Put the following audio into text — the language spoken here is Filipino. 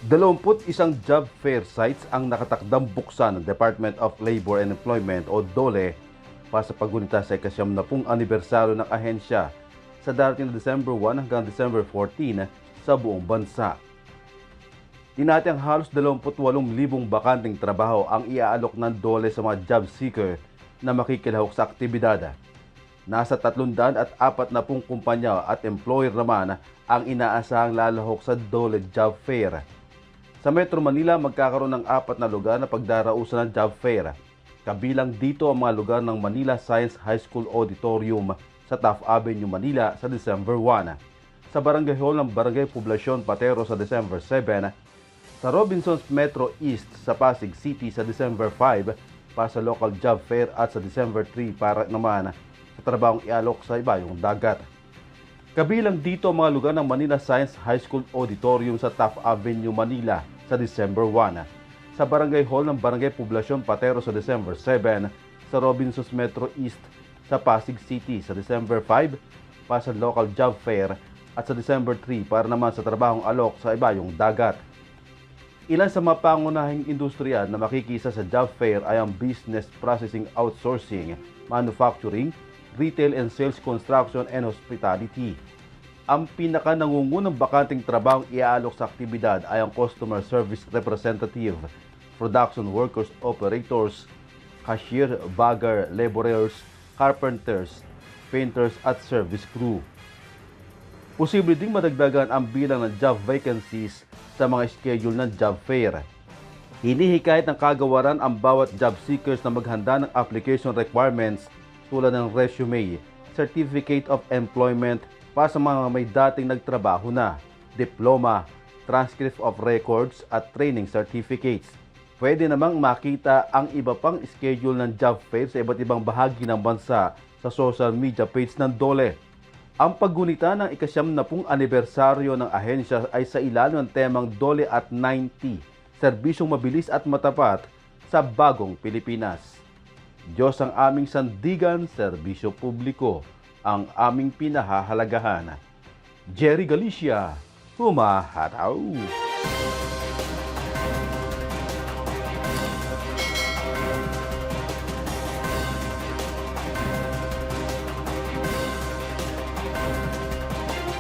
21 job fair sites ang nakatakdang buksan ng Department of Labor and Employment o DOLE para sa paggunita sa ika-70 anibersaryo ng ahensya sa darating na December 1 hanggang December 14 sa buong bansa. Tinatayang halos 28,000 bakanting trabaho ang iaalok ng DOLE sa mga job seeker na makikilahok sa aktibidad. Nasa 340 kumpanya at employer naman ang inaasahang lalahok sa DOLE Job Fair. Sa Metro Manila, magkakaroon ng 4 na lugar na pagdarausan ng job fair. Kabilang dito ang mga lugar ng Manila Science High School Auditorium sa Taft Avenue, Manila sa December 1. Sa Barangay Hall ng Barangay Poblacion, Patero sa December 7. Sa Robinsons Metro East sa Pasig City sa December 5 para sa local job fair at sa December 3 para naman sa trabahong ialok sa ibayong dagat. Kabilang dito ang mga lugar ng Manila Science High School Auditorium sa Taft Avenue, Manila sa December 1, sa Barangay Hall ng Barangay Poblacion Patero sa December 7, sa Robinsons Metro East sa Pasig City sa December 5 para sa local job fair at sa December 3 para naman sa trabahong alok sa ibayong dagat. Ilan sa mga pangunahing industriya na makikisa sa job fair ay ang business processing outsourcing, manufacturing, retail and sales construction and hospitality. Ang pinaka-nangungunang bakanting trabahong iaalok sa aktibidad ay ang customer service representative, production workers operators, cashier, bagger, laborers, carpenters, painters at service crew. Posible ding madagdagan ang bilang ng job vacancies sa mga schedule ng job fair. Hinihikayat ng kagawaran ang bawat job seekers na maghanda ng application requirements tulad ng resume, certificate of employment para sa mga may dating nagtrabaho na, diploma, transcript of records at training certificates. Pwede namang makita ang iba pang schedule ng job fair sa iba't ibang bahagi ng bansa sa social media page ng DOLE. Ang paggunita ng ika-70 anibersaryo ng ahensya ay sa ilalim ng temang DOLE at 90, serbisyong mabilis at matapat sa bagong Pilipinas. Diyos ang aming sandigan, serbisyo publiko ang aming pinahahalagahan. Jerry Galicia, humahataw.